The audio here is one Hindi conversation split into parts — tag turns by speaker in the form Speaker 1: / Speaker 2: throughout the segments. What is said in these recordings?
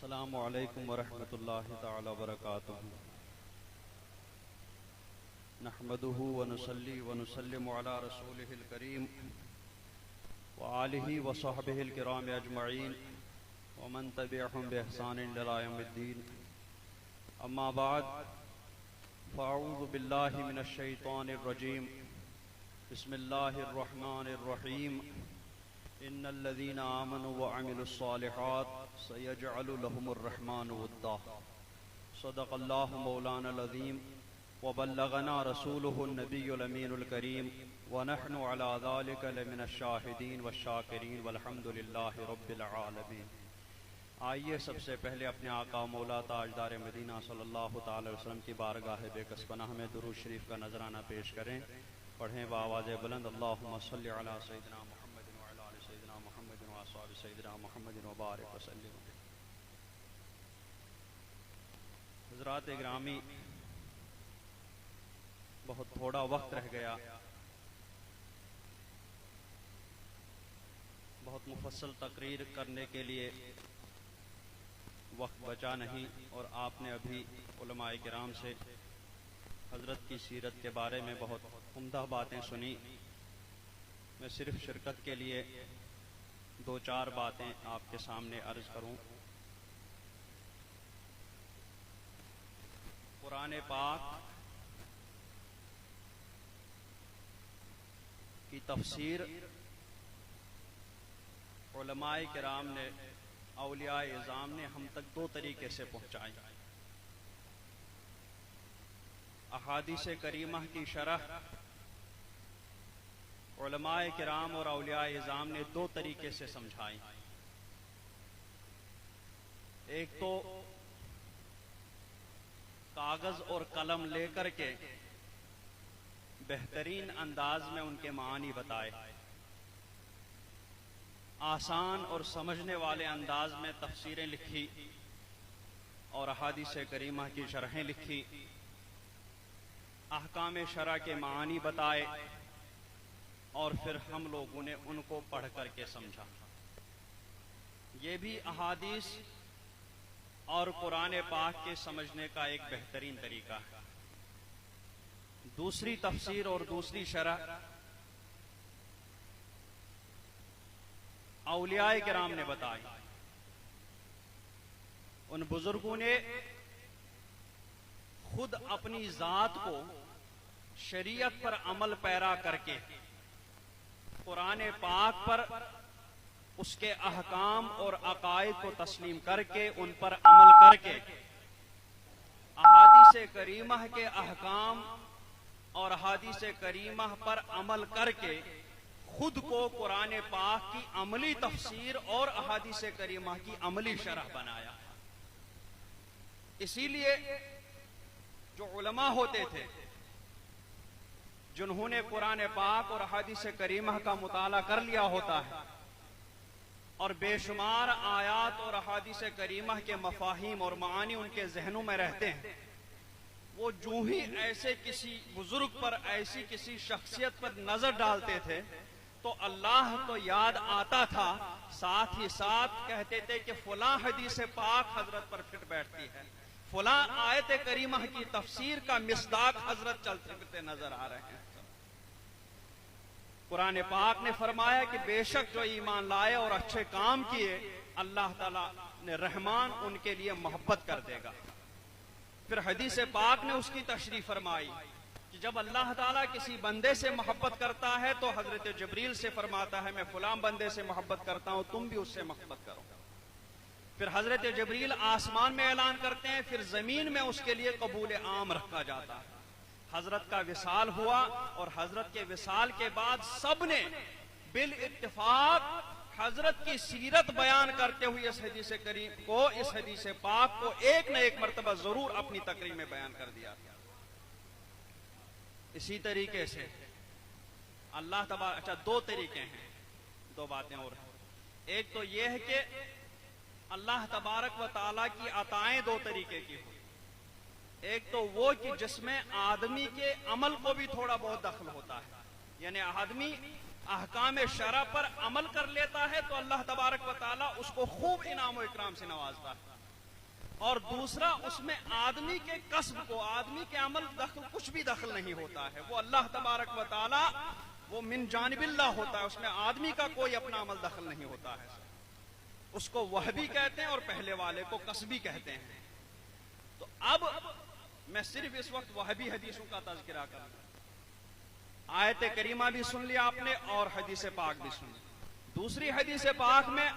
Speaker 1: अस्सलामु अलैकुम वरहमतुल्लाहि तआला वबरकातुहू। नहमदुहु व नुसल्ली व नुसल्लिमु अला रसूलिहिल करीम व आलिहि व सहबिहिल किराम अजमईन व मन तबिअहुम बिइहसान इला यौमिद्दीन। अम्मा बाद फ़अऊज़ु बिल्लाहि मिनश शैतानिर रजीम। बिस्मिल्लाहिर रहमानिर रहीम। इन्नल्लज़ीना आमनु व अमिलुस्सालिहात सयजअलु लहुमुर रहमानु वद्दा। सदक़ल्लाहु मौलानल अज़ीम व बल्लगना रसूलुहुन नबियुल अमीनुल करीम व नहनु अला ज़ालिका लमिनश शाहिदीन व शाकिरीन वल्हम्दुलिल्लाहि रब्बिल आलमीन। आइए सबसे पहले अपने आका मौला ताजदार मदीना सल्लल्लाहु तआला अलैहि वसल्लम की बारगाह बेकस पनाह में दुरूद शरीफ का नजराना पेश करें। पढ़ें बावाज़ बुलंद अल्लाहुम्मा सल्लि अला सय्यिदिना मुहम्मदिन व अला आलि सय्यिदिना मुहम्मदिन व अस्हाबि सय्यिदिना मुहम्मदिन व बारिक व सल्लिम। हज़रात गिरामी, बहुत थोड़ा वक्त रह गया, बहुत मुफस्सल तकरीर करने के लिए वक्त बचा नहीं और आपने अभी उलमाए किराम से हज़रत की सीरत के बारे में बहुत उम्दा बातें सुनी। मैं सिर्फ शिरकत के लिए दो चार बातें आपके सामने अर्ज करूं। कुरान पाक की तफसीर उलमाए किराम ने, औलियाए इज़ाम ने हम तक दो तरीके से पहुंचाई। अहादीस करीमा की शरह उलमाए किराम और औलियाए इज़ाम ने दो तरीके से समझाई। एक तो कागज और कलम लेकर के बेहतरीन अंदाज में उनके मानी बताए, आसान और समझने वाले अंदाज में तफसीरें लिखी और अहादीस करीमा की शरहें लिखी, अहकाम शरा के मानी बताए और फिर हम लोगों ने उनको पढ़ करके समझा। ये भी अहादीस और कुरान पाक के समझने का एक बेहतरीन तरीका है। दूसरी तफसीर और दूसरी शरह औलियाए किराम ने बताई। उन बुजुर्गों ने खुद अपनी जात को शरीयत पर अमल पैरा करके कुरान पाक पर उसके अहकाम और अकायद को तस्लीम करके उन पर अमल करके अहादीस करीमा के अहकाम और अहादीस करीमा पर अमल करके खुद को कुरान पाक की अमली तफसीर और अहादीस करीमा की अमली शरह बनाया। इसीलिए जो उलमा होते थे जिन्होंने कुरान पाक और अहादीस करीमा का मुताला कर लिया होता है और बेशुमार आयात और अहादीस करीमा के मफाहिम और मानी उनके जहनों में रहते हैं, वो जो ही ऐसे किसी बुजुर्ग पर, ऐसी किसी शख्सियत पर नजर डालते थे तो अल्लाह तो याद आता था, साथ ही साथ कहते थे कि फलां हदीस पाक हजरत पर फिट बैठती है, फलां आयत करीमा की तफसीर का मिसदाक हजरत चलते फिरते नजर आ रहे हैं। कुरान पाक ने फरमाया कि बेशक जो ईमान लाए और अच्छे काम किए, अल्लाह ताला ने रहमान उनके लिए मोहब्बत कर देगा। फिर हदीस पाक ने उसकी तशरीह फरमाई कि जब अल्लाह ताला किसी बंदे से मोहब्बत करता है तो हजरत जबरील से फरमाता है मैं फलां बंदे से मोहब्बत करता हूं, तुम भी उससे मोहब्बत करो। फिर हजरत जबरील आसमान में ऐलान करते हैं, फिर जमीन में उसके लिए कबूल आम रखा जाता है। हजरत का विसाल हुआ और हजरत के विसाल के बाद सबने बिल इत्तिफाक हजरत की सीरत बयान करते हुए इस हदीस करीम को, इस हदीस पाक को एक न एक मर्तबा जरूर अपनी तकरीर में बयान कर दिया। इसी तरीके से अल्लाह तबारक, अच्छा दो तरीके हैं, दो बातें और हैं। एक तो यह है कि अल्लाह तबारक व ताला की अताएं दो तरीके की हो। एक तो वो कि जिसमें आदमी के अमल को भी थोड़ा बहुत दखल होता है, यानी आदमी अहकाम शरा पर अमल कर लेता है तो अल्लाह तबारक व ताला उसको खूब इनाम व इकराम से नवाजता है। और दूसरा उसमें आदमी के कसब को, आदमी के अमल दखल, कुछ भी दखल नहीं होता है। वो अल्लाह तबारक व तआला, वो मिन जानिबिल्लाह होता है, उसमें आदमी का कोई अपना अमल दखल नहीं होता है। उसको वहबी कहते हैं और पहले वाले को कसबी कहते हैं। तो अब मैं सिर्फ इस वक्त वहबी हदीसों का तज़किरा करूंगा। आयत करीमा भी सुन लिया आपने और हदीस पाक भी सुन ली। दूसरी हदीस पाक में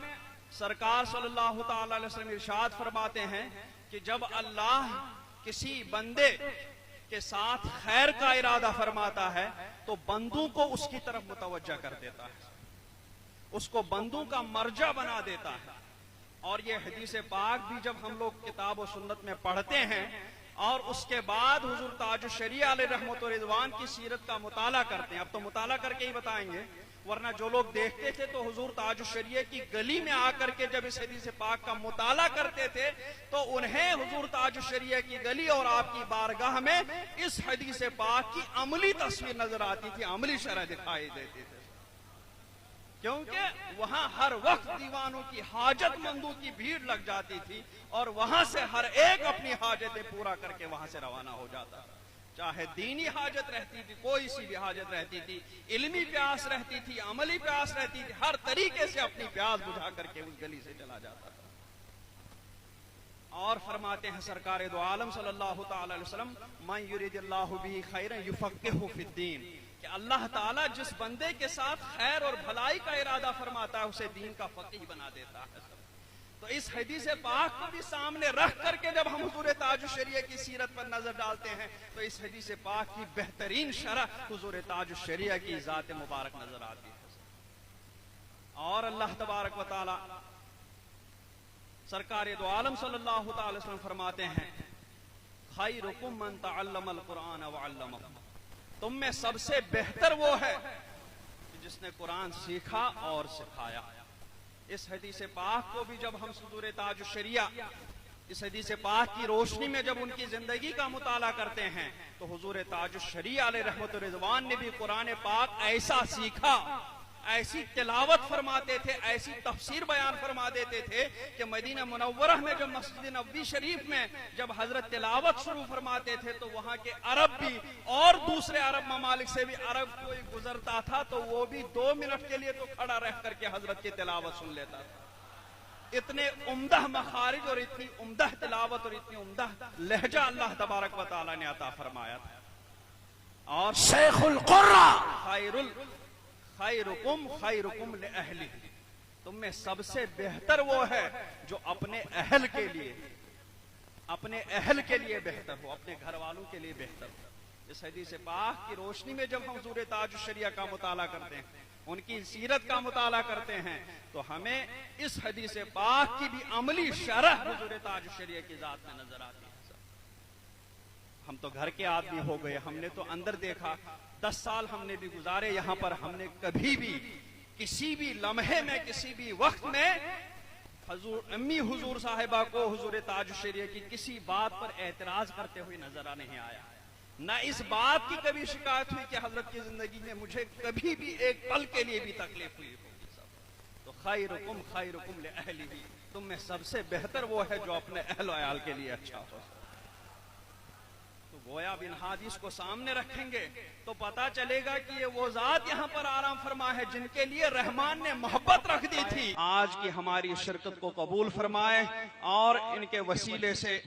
Speaker 1: सरकार सल्लल्लाहु ताला अलैहि वसल्लम इरशाद फरमाते हैं कि जब अल्लाह किसी बंदे के साथ खैर का इरादा फरमाता है तो बंदों को उसकी तरफ मुतवज्जा कर देता है, उसको बंदों का मर्जा बना देता है। और ये हदीस पाक भी जब हम लोग किताब और सुन्नत में पढ़ते हैं और उसके बाद हुजूर ताजुश शरीया अलैहि रहमत व रिज़वान की सीरत का मुताला करते हैं, अब तो मुताला करके ही बताएंगे, वरना जो लोग देखते थे तो हुजूर ताजुश शरीया की गली में आकर के जब इस हदीस पाक का मुताला करते थे तो उन्हें हुजूर ताजुश शरीया की गली और आपकी बारगाह में इस हदीस पाक की अमली तस्वीर नजर आती थी, अमली शरह दिखाई देती थी। क्योंकि वहां हर वक्त दीवानों की हाजतमंदों की भीड़ लग जाती थी और वहां से हर एक अपनी हाजतें पूरा करके वहां से रवाना हो जाता था। चाहे दीनी हाजत रहती थी, कोई सी भी हाजत रहती थी, इल्मी प्यास रहती थी, अमली प्यास रहती थी, हर तरीके से अपनी प्यास बुझा करके उस गली से चला जाता था। और फरमाते हैं सरकार दो आलम सल्लल्लाहु ताला अलैहि वसल्लम, मन युरिदिल्लाहु बिही खैरन युफक्किहु फिद्दीन, कि अल्लाह ताला जिस बंदे के साथ खैर और भलाई का इरादा फरमाता है उसे दीन का फकीह बना देता है। तो इस हदीस पाक को भी सामने रख करके जब हम हुजूर ताजुश शरीया की सीरत पर नजर डालते हैं तो इस हदीस पाक की बेहतरीन शरह हुजूर ताजुश शरीया की जात मुबारक नजर आती है। और अल्लाह तबारक व तआला सरकार दो आलम सल्लल्लाहु अलैहि वसल्लम फरमाते हैं, खैरुकुम मन तअल्लमल कुरान व अल्लमहु, तुम में सबसे बेहतर वो है कि जिसने कुरान सीखा और सिखाया। इस हदीस पाक को भी जब हम हुजूर ताजुश शरीया इस हदीस पाक की रोशनी में जब उनकी जिंदगी का मुताला करते हैं तो हुजूर ताजुश शरीया अलैहि रहमत व रिज़वान ने भी कुरान पाक ऐसा सीखा, ऐसी तिलावत फरमाते थे, ऐसी तफसीर बयान फरमा देते थे कि मदीना मुनव्वरह में जब मस्जिद नबवी शरीफ में जब हजरत तिलावत शुरू फरमाते थे तो वहां के अरब भी और दूसरे अरब ममालिक से भी अरब कोई गुजरता था तो वो भी 2 मिनट के लिए तो खड़ा रह करके हजरत की तिलावत सुन लेता था। इतने उम्दह मखारिज और इतनी उम्दह तिलावत और इतनी उम्दह लहजा अल्लाह तबारक व तआला ने अता फरमाया था। और शेखुल कुर्रा खैरुकुम खैरुकुम लिअहली, तुम में सबसे बेहतर वो है जो अपने अहल के लिए बेहतर हो, अपने घर वालों के लिए बेहतर हो। इस हदीस पाक की रोशनी में जब हम हुजूर ताजुश शरीया का मुताला करते हैं, उनकी सीरत का मुताला करते हैं तो हमें इस हदीस पाक की भी अमली शरह हुजूर ताजुश शरीया की जात में नजर आती है। हम तो घर के आदमी हो गए, हमने तो अंदर देखा, 10 साल हमने भी गुजारे यहाँ पर, हमने कभी भी किसी भी लम्हे में किसी भी वक्त में अम्मी हुजूर साहिबा को हुजूर ताजुश शरीया की किसी बात पर एतराज करते हुए नजर नहीं आया। न इस बात की कभी शिकायत हुई कि हजरत की जिंदगी में मुझे कभी भी एक पल के लिए भी तकलीफ हुई होगी। तो खैरुकुम खैरुकुम लिअहलिही, तुम में सबसे बेहतर वो है जो अपने अहल अयाल के लिए अच्छा हो। तो गोया बिन हादिस को सामने रखेंगे तो पता चलेगा कि ये वो जात यहाँ पर आराम फरमा है जिनके लिए रहमान ने मोहब्बत रख दी थी। आज की हमारी शिरकत को कबूल फरमाए और इनके वसीले से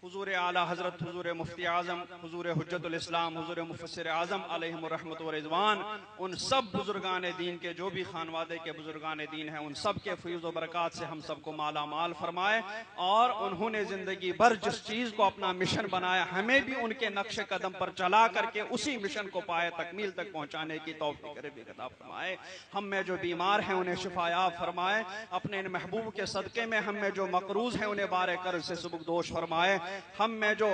Speaker 1: हुजूर आला हजरत हुजूर मुफ्ती आजम हुजूर हुज्जतुल इस्लाम हुजूर मुफस्सिर आजम अलैहिम रहमत व रिज़वान, उन सब बुजुर्गान दीन के जो भी खानवादे के बुजुर्गान दीन हैं उन सब के फैज़ व बरक़ात से हम सबको माला माल फरमाए। और उन्होंने जिंदगी भर जिस चीज को अपना मिशन बनाया हमें भी उनके नक्श कदम पर चला करके उसी मिशन को पाए तकमील तक पहुंचाने की तौफीक अता फरमाए। हम में जो बीमार हैं उन्हें शिफायाब फरमाए, अपने इन महबूब के सदके में हम में जो मकरूज हैं उन्हें बारे कर्ज से सुबुकदोश फरमाए। हम में जो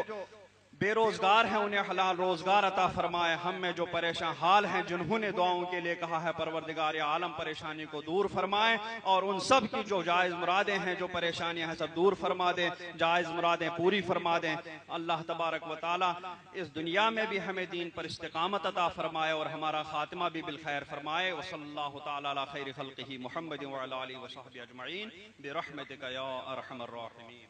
Speaker 1: बेरोजगार हैं उन्हें हलाल रोजगार अता फरमाए। हम में जो परेशान हाल हैं जिन्होंने दुआओं के लिए कहा है परवरदिगार आलम परेशानी को दूर फरमाए और उन सब की जो जायज मुरादें हैं जो परेशानियां हैं सब दूर फरमा दें, जायज मुरादें पूरी फरमा दें। अल्लाह तबारक व तआला इस दुनिया में भी हमें दीन पर इस्तिकामत अता फरमाए और हमारा खातिमा भी बिलखैर फरमाए। व सल्लल्लाहु तआला अला खैरि खल्क़िही मुहम्मद व अला आलिहि व सहबिहि अजमईन बिरहमतिका या अरहमर राहिमीन।